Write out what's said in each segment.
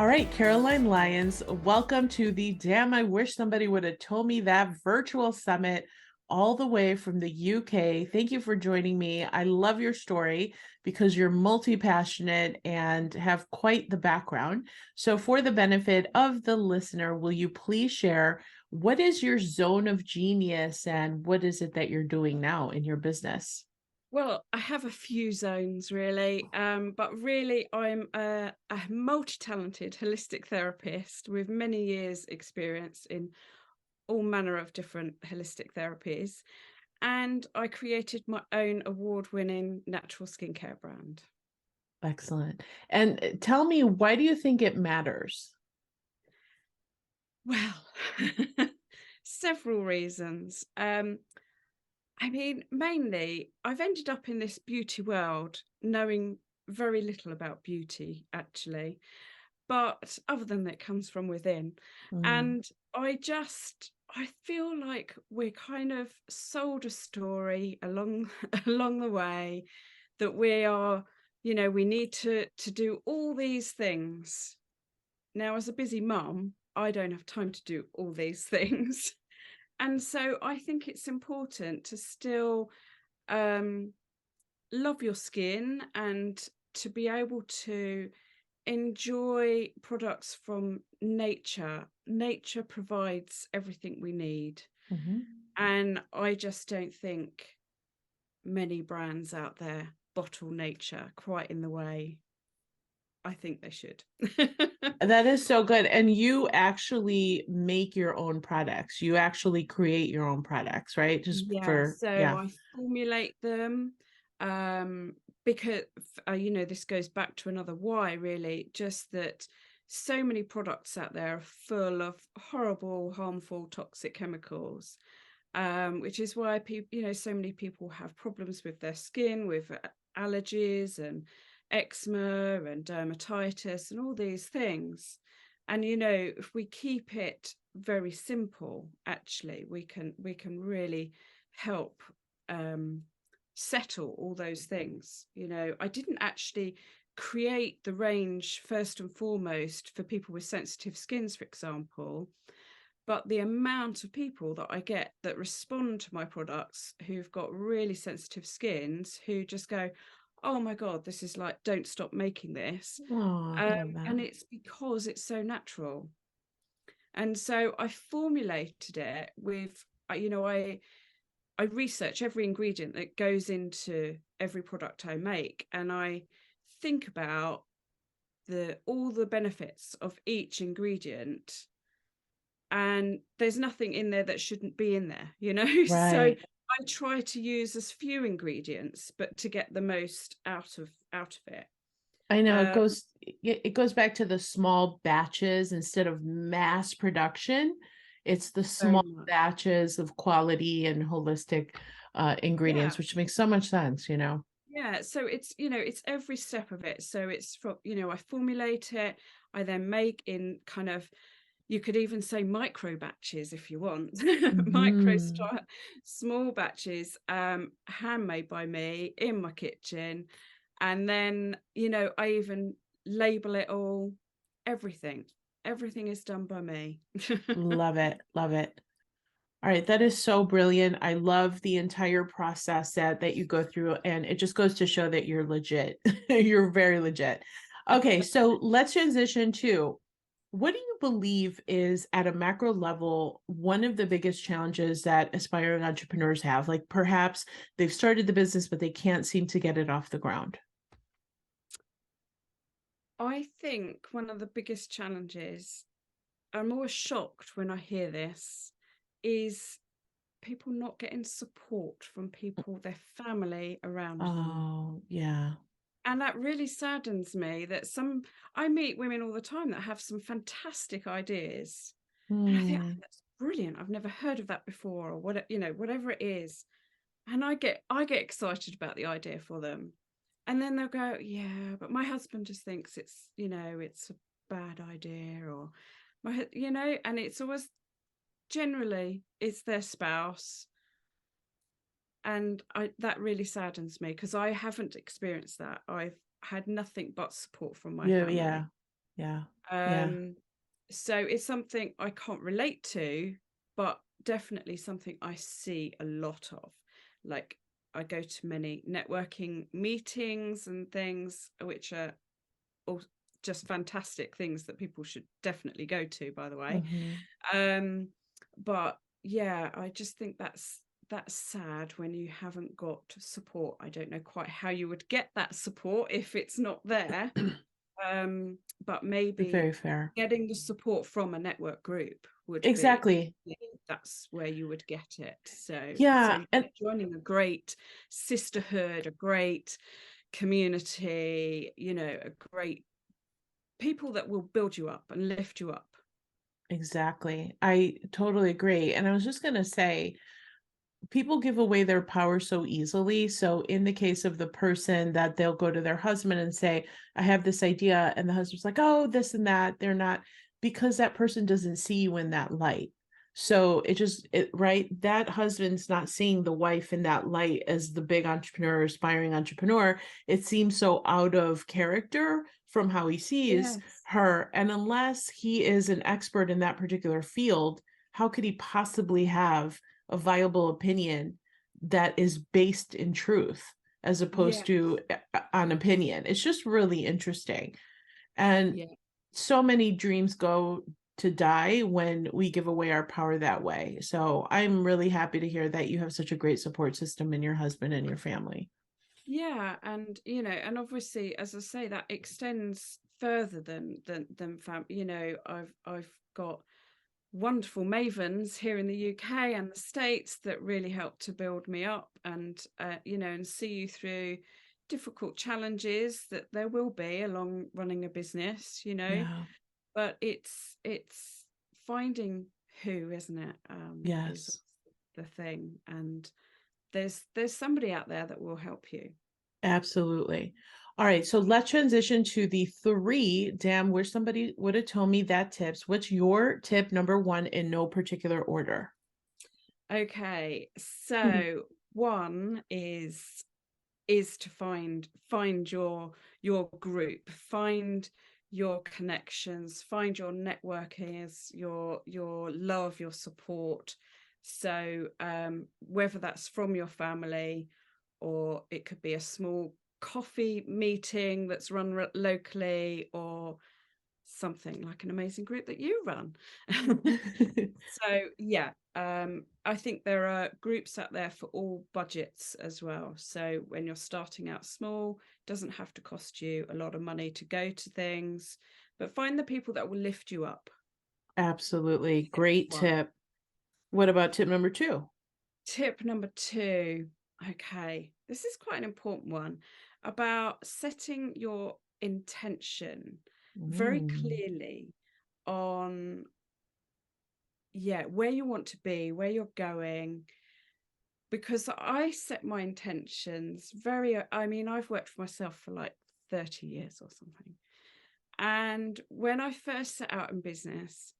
All right, Caroline Lyons, welcome to the Damn, I Wish Somebody Would Have Told Me That virtual summit all the way from the UK. Thank you for joining me. I love your story because you're multi-passionate and have quite the background. So for the benefit of the listener, will you please share what is your zone of genius and what is it that you're doing now in your business? Well, I have a few zones really, but really I'm a multi-talented holistic therapist with many years experience in all manner of different holistic therapies. And I created my own award-winning natural skincare brand. Excellent. And tell me, why do you think it matters? Well, several reasons. Mainly, I've ended up in this beauty world knowing very little about beauty, actually. But other than that, it comes from within. Mm, And I feel like we're kind of sold a story along along the way that we are, we need to do all these things. Now, as a busy mum, I don't have time to do all these things. And so I think it's important to still um, love your skin and to be able to enjoy products from nature. Nature provides everything we need. mhm. And I just don't think many brands out there bottle nature quite in the way I think they should. That is so good. And you actually make your own products. You actually create your own products, right? Just Yeah, for, so yeah. I formulate them um, because, this goes back to another why, really, just that so many products out there are full of horrible, harmful, toxic chemicals, which is why people, so many people have problems with their skin, with allergies and eczema and dermatitis and all these things. And if we keep it very simple, actually, we can really help um, settle all those things. I didn't actually create the range first and foremost for people with sensitive skins, for example, but the amount of people that I get that respond to my products who've got really sensitive skins who just go, oh my God, this is like, don't stop making this. Oh, I love that. And it's because it's so natural. And so I formulated it with, I research every ingredient that goes into every product I make, and I think about the all the benefits of each ingredient, and there's nothing in there that shouldn't be in there. So Right. I try to use as few ingredients, but to get the most out of it. I know Um, it goes back to the small batches instead of mass production. It's the very small much. batches of quality and holistic Yeah. ingredients, which makes so much sense, you know. Yeah, so it's every step of it. So it's from, I formulate it, I then make in kind of, you could even say micro batches if you want, micro Hmm. style, small batches, handmade by me in my kitchen. And then, I even label it all, everything. Everything is done by me. Love it. Love it. All right, that is so brilliant. I love the entire process that you go through, and it just goes to show that you're legit. You're very legit. Okay, so let's transition to what do you believe is at a macro level one of the biggest challenges that aspiring entrepreneurs have? Like perhaps they've started the business, but they can't seem to get it off the ground. I think one of the biggest challenges, I'm always shocked when I hear this, is people not getting support from people, their family around them. Oh, yeah. And that really saddens me that I meet women all the time that have some fantastic ideas. And I think, oh, Hmm. that's brilliant. I've never heard of that before, or whatever it is. And I get excited about the idea for them. And then they'll go, yeah, but my husband just thinks it's a bad idea, or and it's always generally it's their spouse. And that really saddens me because I haven't experienced that. I've had nothing but support from my Yeah, family. yeah, yeah. Yeah. So it's something I can't relate to, but definitely something I see a lot of. Like, I go to many networking meetings and things, which are all just fantastic things that people should definitely go to, by the way. Mhm. Um, but yeah, I just think that's sad when you haven't got support. I don't know quite how you would get that support if it's not there. But maybe Very fair. getting the support from a network group would be, Exactly. that's where you would get it. So Yeah, yeah, and joining a great sisterhood, a great community, a great people that will build you up and lift you up. exactly. I totally agree. And I was just going to say, people give away their power so easily. So, in the case of the person that they'll go to their husband and say, I have this idea, and the husband's like, oh, this and that, they're not, because that person doesn't see you in that light. So right, that husband's not seeing the wife in that light as the big entrepreneur, aspiring entrepreneur. It seems so out of character from how he sees Yes. her. And unless he is an expert in that particular field, how could he possibly have a viable opinion that is based in truth as opposed to Yes. on opinion? It's just really interesting. And Yeah. so many dreams go to die when we give away our power that way. So I'm really happy to hear that you have such a great support system in your husband and your family. Yeah, and and obviously, as I say, that extends further than fam. I've got wonderful mavens here in the UK and the States that really help to build me up, and and see you through difficult challenges that there will be along running a business. Yeah. But it's finding who, isn't it? Is Yes. the thing, and there's somebody out there that will help you. Absolutely. All right, so let's transition to the three. Damn, wish somebody would have told me that tips. What's your tip number one in no particular order? Okay, so one is to find your group, find your connections, find your networkers, your love, your support. So whether that's from your family, or it could be a small coffee meeting that's run locally, or something like an amazing group that you run. So yeah, I think there are groups out there for all budgets as well. So when you're starting out small, it doesn't have to cost you a lot of money to go to things, but find the people that will lift you up. Absolutely. Tip Great one. tip. What about tip number two? Tip number two. Okay, this is quite an important one, about setting your intention very Mm, clearly on, yeah, where you want to be, where you're going. Because I set my intentions I mean, I've worked for myself for like 30 years or something. And when I first set out in business,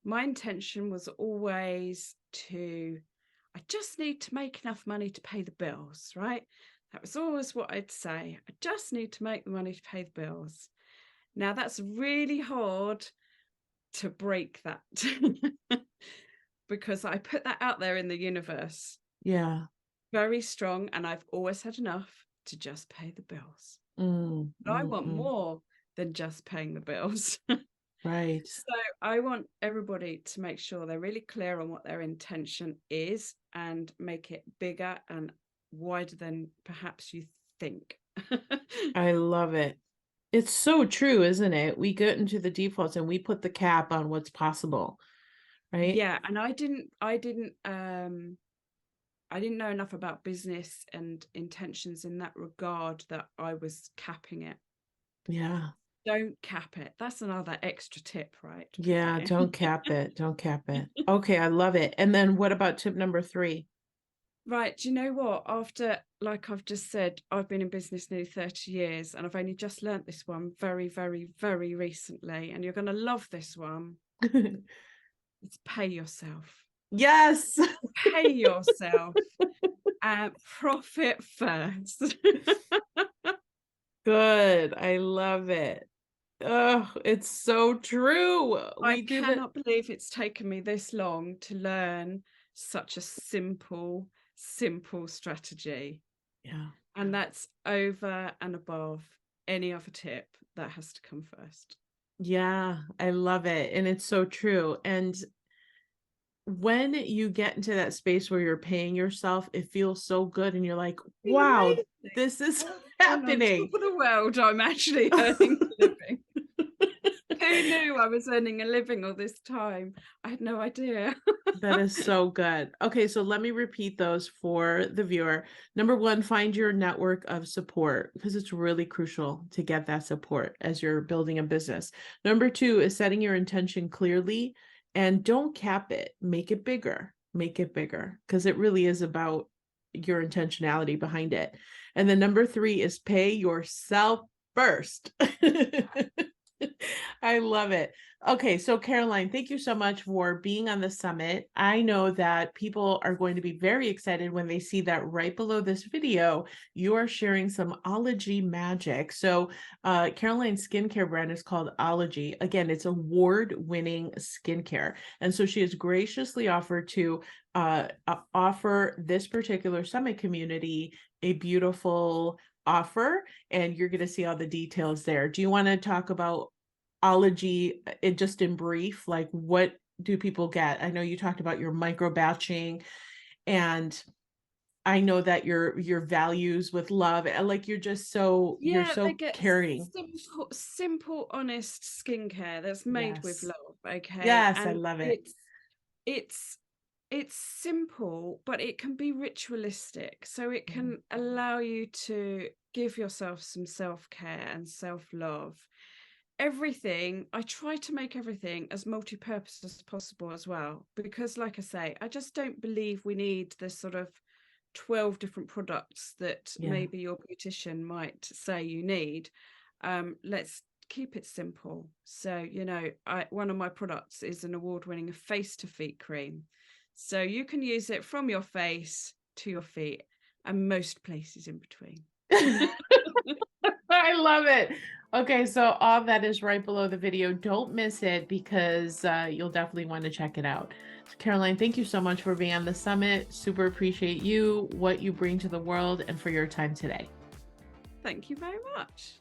my intention was always I just need to make enough money to pay the bills, right? That was always what I'd say. I just need to make the money to pay the bills. Now, that's really hard to break that because I put that out there in the universe yeah. very strong, and I've always had enough to just pay the bills. Mm, But I want mm. more than just paying the bills. Right. So I want everybody to make sure they're really clear on what their intention is and make it bigger and wider than perhaps you think. I love it. It's so true, isn't it? We get into the defaults and we put the cap on what's possible, right? Yeah, and I didn't know enough about business and intentions in that regard that I was capping it. Yeah. Don't cap it. That's another extra tip, right? To put that Yeah, in. don't cap it. Don't cap it. Okay, I love it. And then what about tip number three? Right. Do you know what? After, like I've just said, I've been in business nearly 30 years, and I've only just learnt this one very, very, very recently. And you're going to love this one. It's pay yourself. Yes. Pay yourself and profit first. Good. I love it. Oh, it's so true. I We do that. cannot believe it's taken me this long to learn such a simple strategy. Yeah. And that's over and above any other tip that has to come first. Yeah, I love it. And it's so true. And when you get into that space where you're paying yourself, it feels so good. And you're like, Feel wow, amazing. this is And on top happening. of the world, I'm actually earning a living. Who knew I was earning a living all this time? I had no idea. That is so good. Okay, so let me repeat those for the viewer. Number one, find your network of support because it's really crucial to get that support as you're building a business. Number two is setting your intention clearly and don't cap it, make it bigger, because it really is about your intentionality behind it. And then number three is pay yourself first. I love it. Okay, so Caroline, thank you so much for being on the summit. I know that people are going to be very excited when they see that right below this video, you are sharing some Ology magic. So Caroline's skincare brand is called Ology. Again, it's award-winning skincare. And so she has graciously offered to offer this particular summit community a beautiful offer, and you're going to see all the details there. Do you want to talk about Ology just in brief? Like, what do people get? I know you talked about your micro batching, and I know that your values with love, and like you're Yeah, they so get caring. simple, honest skincare that's made with Yes. love, okay? Yes, I And love it. it's it's simple, but it can be ritualistic. So it Mhm. can allow you to give yourself some self-care and self-love. Everything, I try to make everything as multi-purpose as possible as well, because like I say, I just don't believe we need this sort of 12 different products that Yeah. maybe your beautician might say you need. Let's keep it simple. So, one of my products is an award-winning face to feet cream. So you can use it from your face to your feet and most places in between. I love it. Okay, so all that is right below the video. Don't miss it because you'll definitely want to check it out. So Caroline, thank you so much for being on the summit. Super appreciate you, what you bring to the world, and for your time today. Thank you very much.